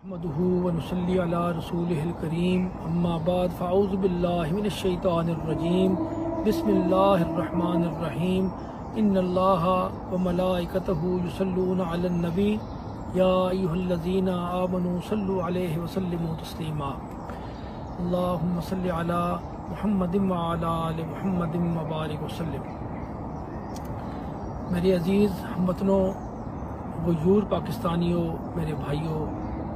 نحمده ونصلي على رسوله الكريم اما بعد فاعوذ بالله من الشيطان الرجيم بسم الله الرحمن الرحيم ان الله وملائكته يصلون على النبي يا ايها الذين آمنوا صلوا عليه وسلموا تسليما اللهم صل على محمد وعلى آل محمد وبارك وسلم۔ میرے عزیز ہموطنوں، غیور پاکستانیوں، میرے بھائیوں،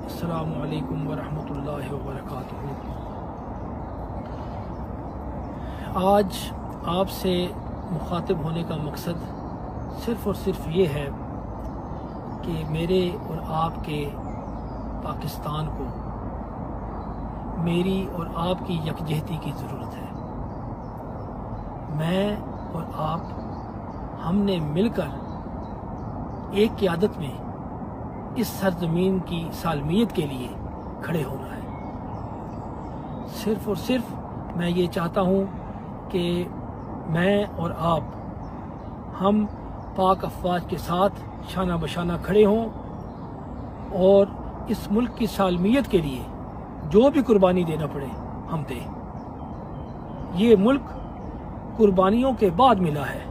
السلام علیکم ورحمۃ اللہ وبرکاتہ۔ آج آپ سے مخاطب ہونے کا مقصد صرف اور صرف یہ ہے کہ میرے اور آپ کے پاکستان کو میری اور آپ کی یکجہتی کی ضرورت ہے۔ میں اور آپ ہم نے مل کر ایک قیادت میں اس سرزمین کی سالمیت کے لیے کھڑے ہونا ہے۔ صرف اور صرف میں یہ چاہتا ہوں کہ میں اور آپ ہم پاک افواج کے ساتھ شانہ بشانہ کھڑے ہوں اور اس ملک کی سالمیت کے لیے جو بھی قربانی دینا پڑے ہم دیں۔ یہ ملک قربانیوں کے بعد ملا ہے،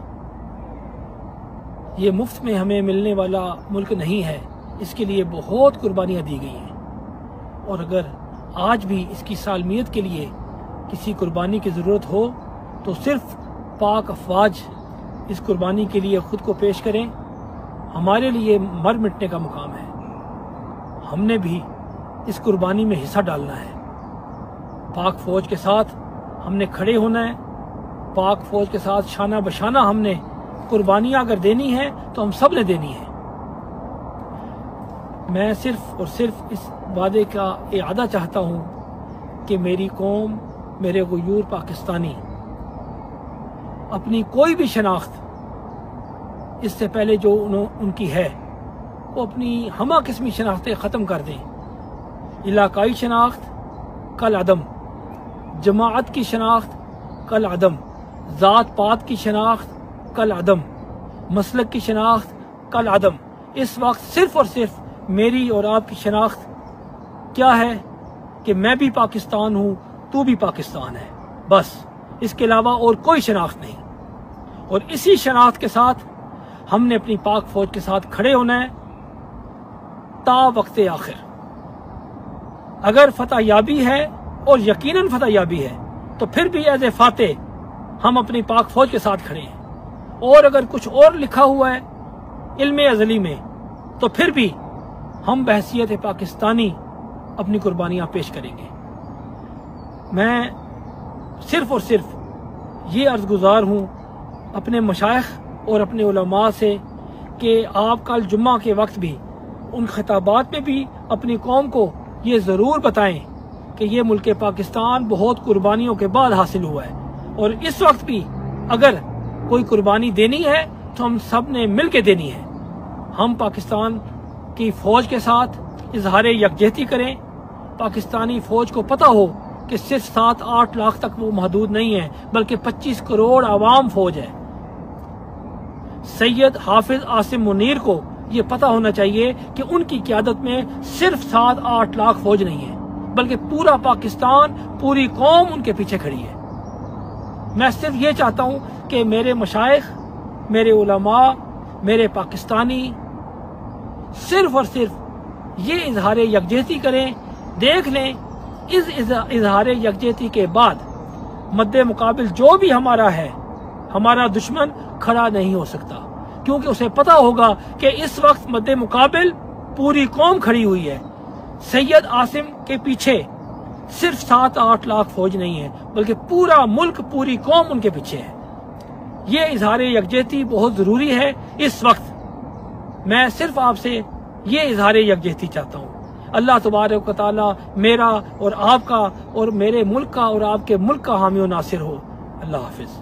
یہ مفت میں ہمیں ملنے والا ملک نہیں ہے، اس کے لیے بہت قربانیاں دی گئی ہیں، اور اگر آج بھی اس کی سالمیت کے لیے کسی قربانی کی ضرورت ہو تو صرف پاک افواج اس قربانی کے لیے خود کو پیش کریں۔ ہمارے لیے مر مٹنے کا مقام ہے، ہم نے بھی اس قربانی میں حصہ ڈالنا ہے۔ پاک فوج کے ساتھ ہم نے کھڑے ہونا ہے، پاک فوج کے ساتھ شانہ بشانہ ہم نے قربانیاں اگر دینی ہے تو ہم سب نے دینی ہے۔ میں صرف اور صرف اس وعدے کا اعادہ چاہتا ہوں کہ میری قوم، میرے غیور پاکستانی اپنی کوئی بھی شناخت اس سے پہلے جو ان کی ہے وہ اپنی ہمہ قسمی شناختیں ختم کر دیں۔ علاقائی شناخت کل عدم، جماعت کی شناخت کل عدم، ذات پات کی شناخت کل عدم، مسلک کی شناخت کل عدم۔ اس وقت صرف اور صرف میری اور آپ کی شناخت کیا ہے کہ میں بھی پاکستان ہوں، تو بھی پاکستان ہے، بس اس کے علاوہ اور کوئی شناخت نہیں۔ اور اسی شناخت کے ساتھ ہم نے اپنی پاک فوج کے ساتھ کھڑے ہونا ہے تا وقت آخر۔ اگر فتح یابی ہے اور یقیناً فتح یابی ہے تو پھر بھی ایز اے فاتح ہم اپنی پاک فوج کے ساتھ کھڑے ہیں، اور اگر کچھ اور لکھا ہوا ہے علم ازلی میں تو پھر بھی ہم بحیثیت پاکستانی اپنی قربانیاں پیش کریں گے۔ میں صرف اور صرف یہ عرض گزار ہوں اپنے مشائخ اور اپنے علماء سے کہ آپ کل جمعہ کے وقت بھی ان خطابات میں بھی اپنی قوم کو یہ ضرور بتائیں کہ یہ ملک پاکستان بہت قربانیوں کے بعد حاصل ہوا ہے، اور اس وقت بھی اگر کوئی قربانی دینی ہے تو ہم سب نے مل کے دینی ہے۔ ہم پاکستان کی فوج کے ساتھ اظہار یکجہتی کریں، پاکستانی فوج کو پتہ ہو کہ صرف 7-8 لاکھ تک وہ محدود نہیں ہے، بلکہ 25 کروڑ عوام فوج ہے۔ سید حافظ عاصم منیر کو یہ پتہ ہونا چاہیے کہ ان کی قیادت میں صرف 7-8 لاکھ فوج نہیں ہے، بلکہ پورا پاکستان، پوری قوم ان کے پیچھے کھڑی ہے۔ میں صرف یہ چاہتا ہوں کہ میرے مشائخ، میرے علماء، میرے پاکستانی صرف اور صرف یہ اظہار یکجہتی کریں۔ دیکھ لیں اس اظہار یکجہتی کے بعد مد مقابل جو بھی ہمارا ہے، ہمارا دشمن کھڑا نہیں ہو سکتا، کیونکہ اسے پتہ ہوگا کہ اس وقت مد مقابل پوری قوم کھڑی ہوئی ہے۔ سید عاصم کے پیچھے صرف 7-8 لاکھ فوج نہیں ہے، بلکہ پورا ملک، پوری قوم ان کے پیچھے ہے۔ یہ اظہار یکجہتی بہت ضروری ہے اس وقت۔ میں صرف آپ سے یہ اظہار یکجہتی چاہتا ہوں۔ اللہ تبارک و تعالی میرا اور آپ کا اور میرے ملک کا اور آپ کے ملک کا حامی و ناصر ہو۔ اللہ حافظ۔